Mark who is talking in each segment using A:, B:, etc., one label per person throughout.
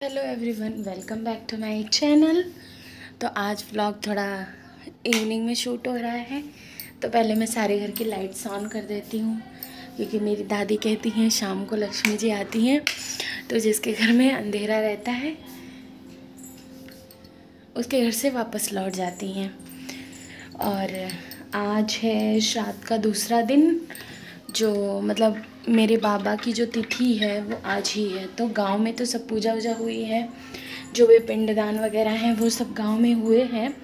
A: Hello everyone, welcome back to my channel. तो आज vlog थोड़ा इवनिंग में शूट हो रहा है। तो पहले मैं सारे घर की लाइट्स ऑन कर देती हूँ, क्योंकि मेरी दादी कहती हैं शाम को लक्ष्मी जी आती हैं, तो जिसके घर में अंधेरा रहता है उसके घर से वापस लौट जाती हैं। और आज है श्राद्ध का दूसरा दिन, जो मतलब मेरे बाबा की जो तिथि है वो आज ही है। तो गांव में तो सब पूजा वूजा हुई है, जो भी पिंडदान वगैरह हैं वो सब गांव में हुए हैं।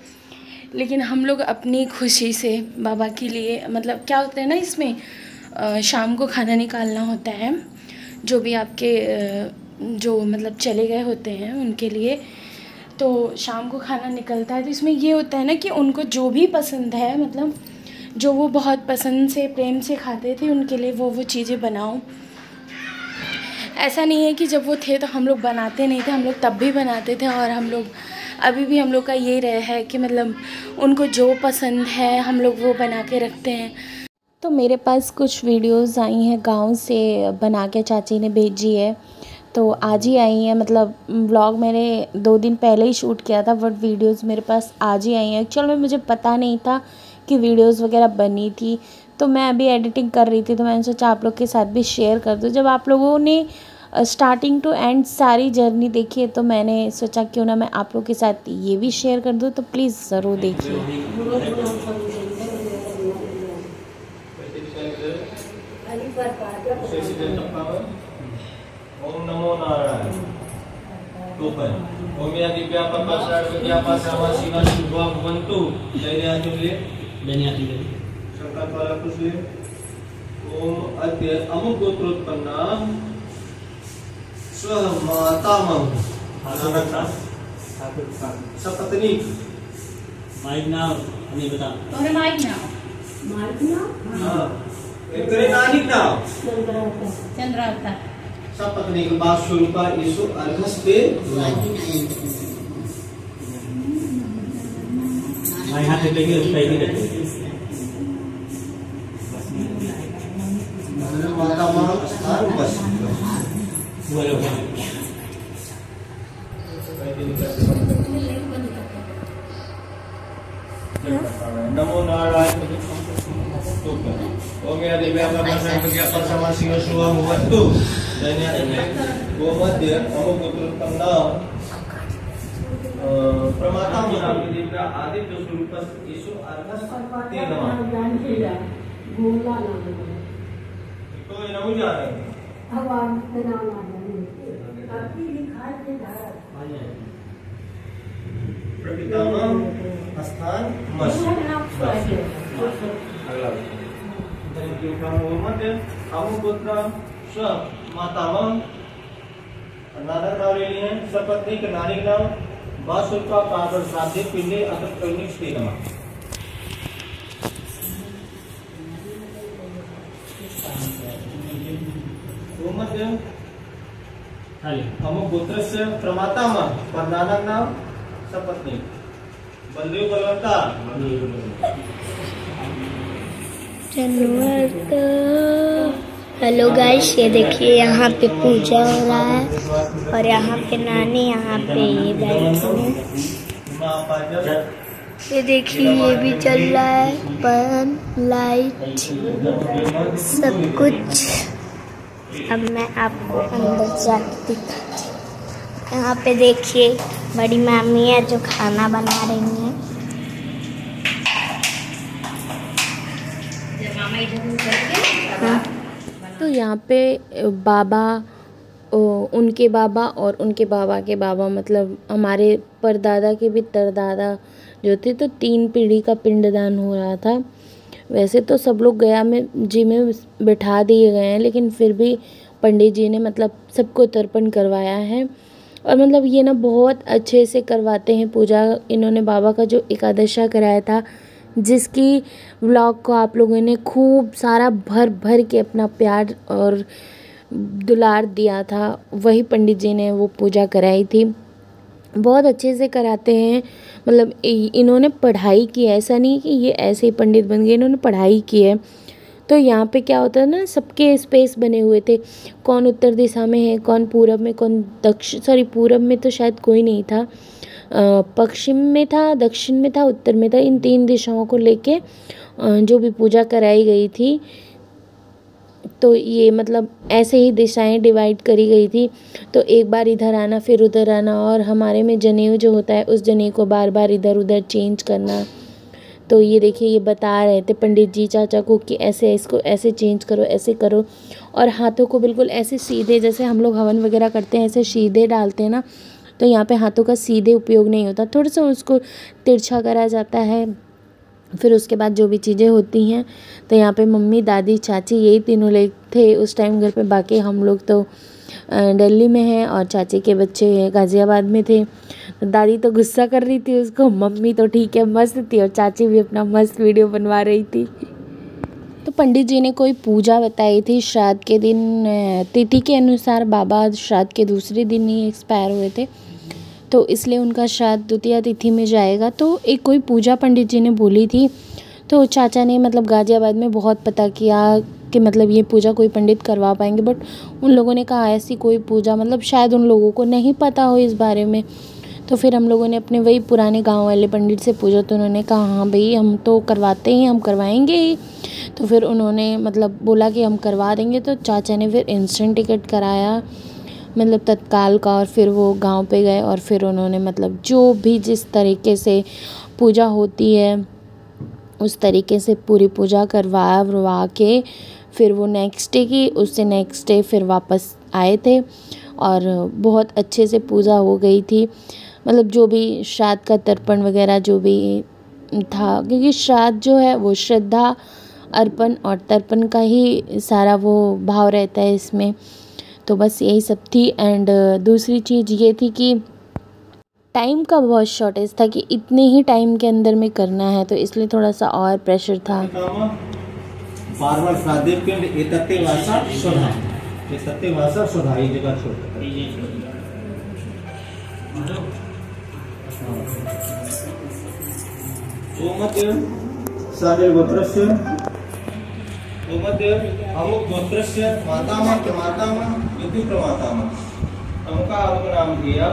A: लेकिन हम लोग अपनी खुशी से बाबा के लिए, मतलब क्या होता है ना, इसमें शाम को खाना निकालना होता है, जो भी आपके जो मतलब चले गए होते हैं उनके लिए। तो शाम को खाना निकलता है, तो इसमें ये होता है ना कि उनको जो भी पसंद है, मतलब जो वो बहुत पसंद से प्रेम से खाते थे, उनके लिए वो चीज़ें बनाओ। ऐसा नहीं है कि जब वो थे तो हम लोग बनाते नहीं थे, हम लोग तब भी बनाते थे। और हम लोग अभी भी हम लोग का ये रहा है कि मतलब उनको जो पसंद है हम लोग वो बना के रखते हैं। तो मेरे पास कुछ वीडियोस आई हैं गांव से, बना के चाची ने भेजी है, तो आज ही आई हैं। मतलब व्लॉग मैंने 2 दिन पहले ही शूट किया था, बट वीडियोस मेरे पास आज ही आई हैं। एक्चुअल में मुझे पता नहीं था कि वीडियोस वगैरह बनी थी, तो मैं अभी एडिटिंग कर रही थी, तो मैंने सोचा आप लोग के साथ भी शेयर कर दूँ। जब आप लोगों ने स्टार्टिंग टू एंड सारी जर्नी देखी है, तो मैंने सोचा क्यों ना मैं आप लोग के साथ ये भी शेयर कर दूँ, तो प्लीज़ ज़रूर देखिए।
B: ओम नमो नारायण। ओम या दिव्या पापासीना शुभा भवन्तु। शंकर द्वारा कुछ ओम अद्य अमुक गोत्रोत्पन्ना स्व मातामह सपत्नी।
C: माइक नाम हमें बता।
D: तोरे माइक नाम
B: हां एकरे नानी नाम
D: चंद्रावता
B: सपत्नी के बाद स्वरूपा यीशु अर्घस्ते
C: मैं हाथ लेके उस पे ही रखते
B: मातामह स्थान बस
C: बोलो।
B: नमो नारायण। ओम या दिव्या पापासीना शुभा भवन्तु। गोमध्य अमुक गोत्रोत्पन्ना प्रमातामह दिव्या आदित्य स्वरूप यीशु अर्घस्ते नमः। तो ये नहीं जा रहे हैं। प्रपितामह स्थान मस अगला मध्य अमुक गोत्र स्व मातामह नानक नाम ले लिए हैं। सपत्नी के नानी नाम बासुर का पाकर साधे पिंडे अतः कनिक स्त्री नमः। मध्य अमुक गोत्र से प्रमातामह पर नानक नाम सपत्नी बलदेव बलवंता।
E: हेलो गाइस, ये देखिए यहाँ पे पूजा हो रहा है और यहाँ पे नानी यहाँ पे ये बैठी है। ये देखिए ये भी चल रहा है, फैन लाइट सब कुछ। अब मैं आपको अंदर जाके दिखाती हूँ। यहाँ पे देखिए बड़ी मामी है जो खाना बना रही हैं।
A: तो यहाँ पे बाबा, उनके बाबा और उनके बाबा के बाबा, मतलब हमारे परदादा के भी तरदादा जो थे, तो 3 पीढ़ी का पिंडदान हो रहा था। वैसे तो सब लोग गया में जी में बिठा दिए गए हैं, लेकिन फिर भी पंडित जी ने मतलब सबको तर्पण करवाया है। और मतलब ये ना बहुत अच्छे से करवाते हैं पूजा। इन्होंने बाबा का जो एकादशा कराया था, जिसकी व्लॉग को आप लोगों ने खूब सारा भर भर के अपना प्यार और दुलार दिया था, वही पंडित जी ने वो पूजा कराई थी। बहुत अच्छे से कराते हैं। मतलब इन्होंने पढ़ाई की है, ऐसा नहीं कि ये ऐसे ही पंडित बन गए, इन्होंने पढ़ाई की है। तो यहाँ पे क्या होता है ना, सबके स्पेस बने हुए थे, कौन उत्तर दिशा में है, कौन पूरब में, कौन पूरब में तो शायद कोई नहीं था, पश्चिम में था, दक्षिण में था, उत्तर में था। इन 3 दिशाओं को लेके जो भी पूजा कराई गई थी, तो ये मतलब ऐसे ही दिशाएं डिवाइड करी गई थी। तो एक बार इधर आना फिर उधर आना, और हमारे में जनेऊ जो होता है उस जनेऊ को बार बार इधर उधर चेंज करना। तो ये देखिए, ये बता रहे थे पंडित जी चाचा को कि ऐसे इसको ऐसे चेंज करो, ऐसे करो। और हाथों को बिल्कुल ऐसे सीधे, जैसे हम लोग हवन वगैरह करते हैं ऐसे सीधे डालते हैं ना, तो यहाँ पे हाथों का सीधे उपयोग नहीं होता, थोड़ा सा उसको तिरछा करा जाता है। फिर उसके बाद जो भी चीज़ें होती हैं, तो यहाँ पे मम्मी, दादी, चाची, यही तीनों लोग थे उस टाइम घर पे। बाकी हम लोग तो दिल्ली में हैं और चाची के बच्चे गाज़ियाबाद में थे। दादी तो गुस्सा कर रही थी उसको, मम्मी तो ठीक है मस्त थी, और चाची भी अपना मस्त वीडियो बनवा रही थी। तो पंडित जी ने कोई पूजा बताई थी श्राद्ध के दिन, तिथि के अनुसार बाबा श्राद्ध के दूसरे दिन ही एक्सपायर हुए थे, तो इसलिए उनका श्राद्ध द्वितीया तिथि में जाएगा। तो एक कोई पूजा पंडित जी ने बोली थी, तो चाचा ने मतलब गाज़ियाबाद में बहुत पता किया कि मतलब ये पूजा कोई पंडित करवा पाएंगे, बट उन लोगों ने कहा ऐसी कोई पूजा मतलब शायद उन लोगों को नहीं पता हो इस बारे में। तो फिर हम लोगों ने अपने वही पुराने गांव वाले पंडित से पूछा, तो उन्होंने कहा हाँ भाई हम तो करवाते ही, हम करवाएंगे ही। तो फिर उन्होंने मतलब बोला कि हम करवा देंगे। तो चाचा ने फिर इंस्टेंट टिकट कराया, मतलब तत्काल का, और फिर वो गांव पे गए और फिर उन्होंने मतलब जो भी जिस तरीके से पूजा होती है उस तरीके से पूरी पूजा करवा के फिर वो नेक्स्ट डे की, उससे नेक्स्ट डे फिर वापस आए थे और बहुत अच्छे से पूजा हो गई थी। मतलब जो भी श्राद्ध का तर्पण वगैरह जो भी था, क्योंकि श्राद्ध जो है वो श्रद्धा, अर्पण और तर्पण का ही सारा वो भाव रहता है इसमें। तो बस यही सब थी। एंड दूसरी चीज़ ये थी कि टाइम का बहुत शॉर्टेज था कि इतने ही टाइम के अंदर में करना है, तो इसलिए थोड़ा सा और प्रेशर था।
B: बार-बार श्राद्धे पिंड एतत्ते वासा सुधा, एतत्ते वासा सुधा ये जगह छोड़ ओमद्य सारे गोत्रस्य, ओमद्य अमुक गोत्रस्य मातामह के मातामह युति प्रमातामह अमुका अमुक नाम दिया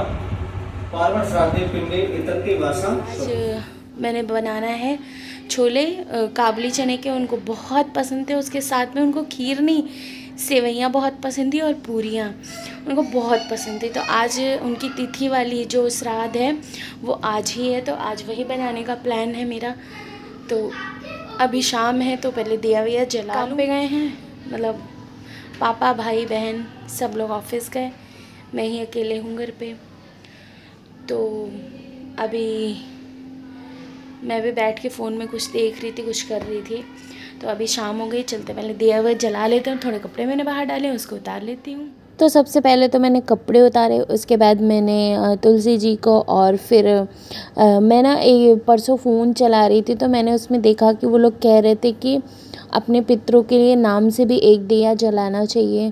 B: बार-बार श्राद्धे पिंडे एतत्ते वासा।
A: मैंने बनाना है छोले काबुली चने के, उनको बहुत पसंद थे। उसके साथ में उनको खीर नहीं, सेवइयाँ बहुत पसंद थी और पूरियाँ उनको बहुत पसंद थी। तो आज उनकी तिथि वाली जो श्राद्ध है वो आज ही है, तो आज वही बनाने का प्लान है मेरा। तो अभी शाम है, तो पहले दिया विया जला काम पे गए हैं, मतलब पापा, भाई, बहन सब लोग ऑफिस गए, मैं ही अकेले हूँ घर पे। तो अभी मैं भी बैठ के फ़ोन में कुछ देख रही थी, कुछ कर रही थी। तो अभी शाम हो गई, चलते पहले दिया हुआ जला लेते हैं। थोड़े कपड़े मैंने बाहर डाले, उसको उतार लेती हूँ। तो सबसे पहले तो मैंने कपड़े उतारे, उसके बाद मैंने तुलसी जी को, और फिर मैं ना परसों फ़ोन चला रही थी, तो मैंने उसमें देखा कि वो लोग कह रहे थे कि अपने पितरों के लिए नाम से भी एक दिया जलाना चाहिए।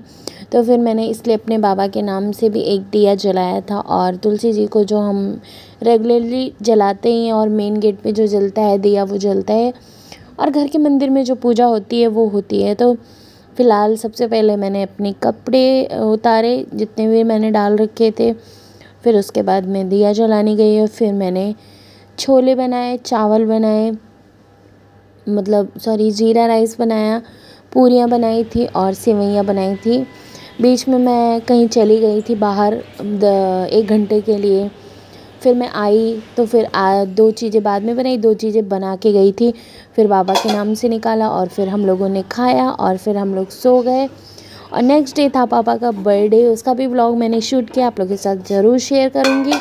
A: तो फिर मैंने इसलिए अपने बाबा के नाम से भी एक दिया जलाया था, और तुलसी जी को जो हम रेगुलरली जलाते हैं और मेन गेट पे जो जलता है दिया वो जलता है, और घर के मंदिर में जो पूजा होती है वो होती है। तो फ़िलहाल सबसे पहले मैंने अपने कपड़े उतारे जितने भी मैंने डाल रखे थे, फिर उसके बाद मैं दिया जलाने गई और फिर मैंने छोले बनाए, चावल बनाए, मतलब जीरा राइस बनाया, पूरियाँ बनाई थी और सेवइयाँ बनाई थी। बीच में मैं कहीं चली गई थी बाहर 1 घंटे के लिए, फिर मैं आई तो फिर 2 चीज़ें बाद में बनाई, 2 चीज़ें बना के गई थी, फिर बाबा के नाम से निकाला और फिर हम लोगों ने खाया और फिर हम लोग सो गए। और नेक्स्ट डे था पापा का बर्थडे, उसका भी व्लॉग मैंने शूट किया, आप लोगों के साथ ज़रूर शेयर करूँगी।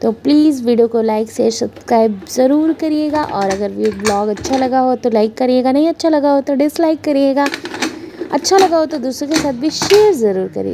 A: तो प्लीज़ वीडियो को लाइक शेयर सब्सक्राइब ज़रूर करिएगा, और अगर ये व्लॉग अच्छा लगा हो तो लाइक करिएगा, नहीं अच्छा लगा हो तो डिसलाइक करिएगा, अच्छा लगा हो तो दूसरों के साथ भी शेयर ज़रूर करिए।